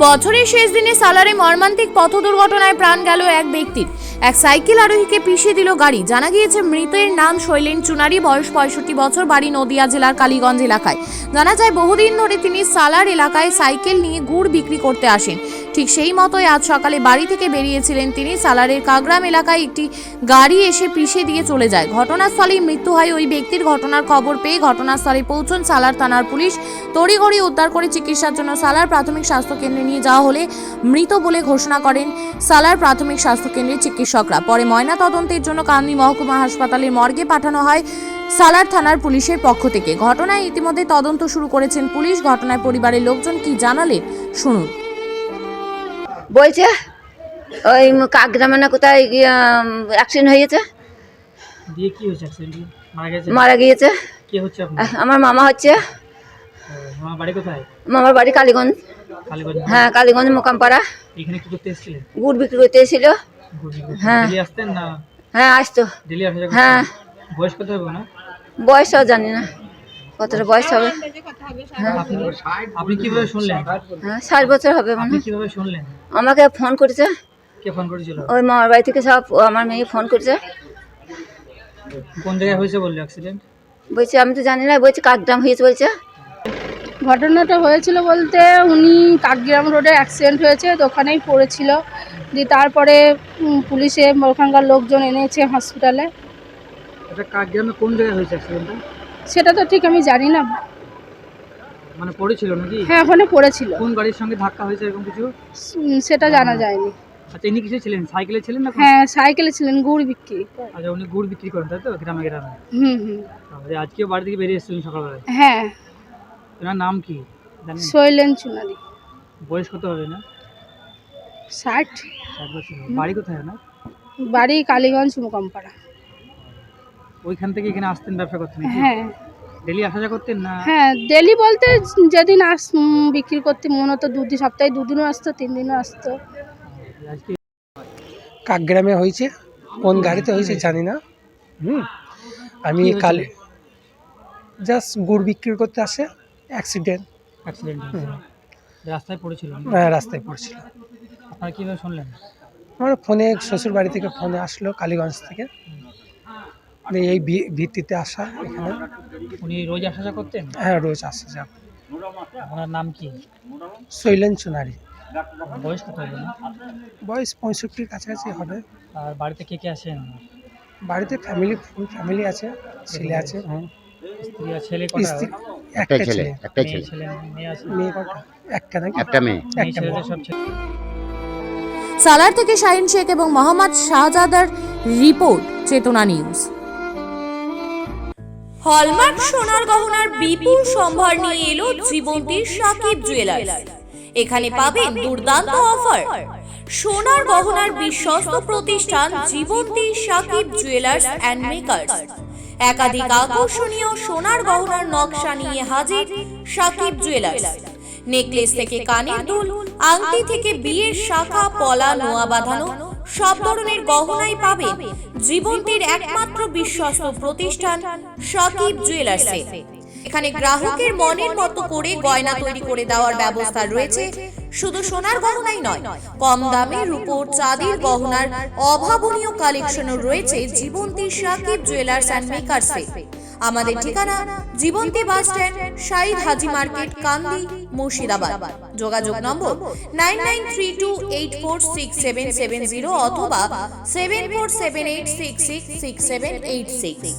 বছরের শেষ দিনে সালারে মর্মান্তিক পথ দুর্ঘটনায় প্রাণ গেল এক ব্যক্তির। এক সাইকেল আরোহীকে পিষে দিল গাড়ি। জানা গিয়েছে মৃতের নাম শৈলেন চুনারি, বয়স 65 বছর, বাড়ি নদিয়া জেলার কালীগঞ্জ এলাকায়। জানা যায় বহুদিন ধরে তিনি সালার এলাকায় সাইকেল নিয়ে গুড় বিক্রি করতে আসেন। ঠিক সেই মতোই আজ সকালে বাড়ি থেকে বেরিয়েছিলেন তিনি। সালারের কাগ্রাম এলাকায় একটি গাড়ি এসে পিষে দিয়ে চলে যায়। ঘটনাস্থলেই মৃত্যু হয় ওই ব্যক্তির। ঘটনার খবর পেয়ে ঘটনাস্থলে পৌঁছন সালার থানার পুলিশ। তড়িঘড়ি উদ্ধার করে চিকিৎসার জন্য সালার প্রাথমিক স্বাস্থ্য কেন্দ্রে নিয়ে যাওয়া হলে মৃত বলে ঘোষণা করেন সালার প্রাথমিক স্বাস্থ্য কেন্দ্রের চিকিৎসকরা। পরে ময়না তদন্তের জন্য কান্দি মহকুমা হাসপাতালের মর্গে পাঠানো হয় সালার থানার পুলিশের পক্ষ থেকে। ঘটনায় ইতিমধ্যে তদন্ত শুরু করেছেন পুলিশ। ঘটনায় পরিবারের লোকজন কি জানালেন শুনুন। বলছে ওই কাকগ্রামে না কোথায় অ্যাক্সিডেন্ট হয়েছে। দিয়ে কি হয়েছে? অ্যাক্সিডেন্ট মারা গিয়েছে। কে হচ্ছে আপনার? আমার মামা হচ্ছে। মামার বাড়ি কোথায়? মামার বাড়ি কালীগঞ্জ। কালীগঞ্জ? হ্যাঁ, কালীগঞ্জ মোকামপাড়া। এখানে কি করতে এসেছিলেন? গুড় বিক্রি করতে এসেছিল। হ্যাঁ। ডেলি আসতেন না? হ্যাঁ, আসতো। ডেলি আসা? হ্যাঁ। বয়স কত হবে না? বয়সও জানি না কতটা বয়স হবে। আপনি কিভাবে শুনলেন? হ্যাঁ, 60 বছর হবে। আপনি কিভাবে শুনলেন? আমাকে ফোন করেছে। কে ফোন করেছিল? ওই মামার বাড়ি থেকে সব আমার মেয়ে ফোন করেছে। কোন জায়গায় হয়েছে বললে অ্যাক্সিডেন্ট? বলছে আমি তো জানি না, বলছে কাকগ্রাম হয়েছে বলছে। ঘটনাটা হয়েছিল বলতে উনি কাকগ্রাম রোডে অ্যাক্সিডেন্ট হয়েছে, তো ওখানেই পড়েছিল। দিয়ে তারপরে পুলিশে ওখানকার লোকজন এনেছে হসপিটালে। এটা কাকগ্রামে কোন জায়গায় হয়েছে অ্যাক্সিডেন্টটা? সেটা তো ঠিক আমি জানি না। মানে পড়েছিল নাকি? হ্যাঁ, ওখানে পড়েছিল। কোন গাড়ির সঙ্গে ধাক্কা হয়েছে এরকম কিছু? সেটা জানা যায়নি। আচ্ছা, ইনি কিসে ছিলেন? সাইকেলে ছিলেন না? হ্যাঁ, সাইকেলে ছিলেন, গুড় বিক্রি। আচ্ছা, উনি গুড় বিক্রি করেন তাই তো, গ্রামে গ্রামে? হুম হুম। আজকেও বাড়ি থেকে বেরিয়ে এসেছিলেন সকালবেলায়? হ্যাঁ। ওনার নাম কি জানেন? শৈলেন চুনারি। বয়স কত হবে না? 60। 60 বছর। বাড়ি কোথায় না? বাড়ি কালীগঞ্জ মোকামপাড়া। ওইখান থেকে এখানে আসতেন ব্যবসা করতেন? হ্যাঁ। ডেলি আসা যাওয়া করতেন না? হ্যাঁ, ডেলি বলতে যেদিন বিক্রি করতে মনে হতো সপ্তাহে 2 দিনও আসতো, 3 দিনও আসতো। আজকে কাকগ্রামে হয়েছে। কোন গাড়িতে হয়েছে জানি না। আমি কালে জাস্ট গুড় বিক্রি করতে আসে, অ্যাক্সিডেন্ট। রাস্তায় পড়েছিল? হ্যাঁ, রাস্তায় পড়ছিল। আপনারা কীভাবে শুনলেন? আমার ফোনে শ্বশুর বাড়ি থেকে ফোনে আসলো কালীগঞ্জ থেকে। এই ভিত্তিতে আসা এখানে। উনি রোজ আসা যাওয়া করতেন? হ্যাঁ, রোজ আসা যাব। ওনার নাম কি? শৈলেন চুনারি। বয়স কত হবে না? বয়স 65 কাছাকাছি হবে। আর বাড়িতে কে কে আসেন? বাড়িতে ফুল ফ্যামিলি আছে, ছেলে আছে। স্ত্রী আর ছেলে কটা? একটা ছেলে। ছেলে মেয়ে আছে? মেয়ে কটা? একটা মেয়ে। ছেলেদের সব ছেলে। সালার থেকে শাহিন শেখ এবং মোহাম্মদ শাহজাদার রিপোর্ট, চেতনা নিউজ। হলমার্ক সোনার গহনার বিপুল সম্ভার নিয়ে এলো জীবন্তীর সাকিব জুয়েলার্স। এখানে পাবেন দুর্দান্ত অফার। সোনার গহনার বিশ্বস্ত প্রতিষ্ঠান Jibonti Sakib jewellers and makers. একাধিক আকর্ষণীয় সোনার গহনার নকশা নিয়ে হাজির সাকিব জুয়েলার্স। নেকলেস থেকে কানের দুল, আংটি থেকে বিয়ের শাখা, পলা, নোয়া বাঁধানো সব ধরনের গহনাই পাবেন জীবন্তীর একমাত্র বিশ্বস্ত প্রতিষ্ঠান সাকিব জুয়েলার্সে। এখানে গ্রাহকের মনের মতো করে গয়না তৈরি করে দেওয়ার ব্যবস্থা রয়েছে। শুধু সোনার গহনাই নয়, কম দামে রূপোর চাঁদির গহনার অভাবনীয় কালেকশনও রয়েছে জীবন্তী সাকিব জুয়েলার্স অ্যান্ড মেকার্সে। আমাদের ঠিকানা জীবন্তী বাস স্ট্যান্ড, শাহিদ হাজি মার্কেট, কান্দি, মুর্শিদাবাদ। যোগাযোগ নম্বর 9932846770 অথবা 7478666786।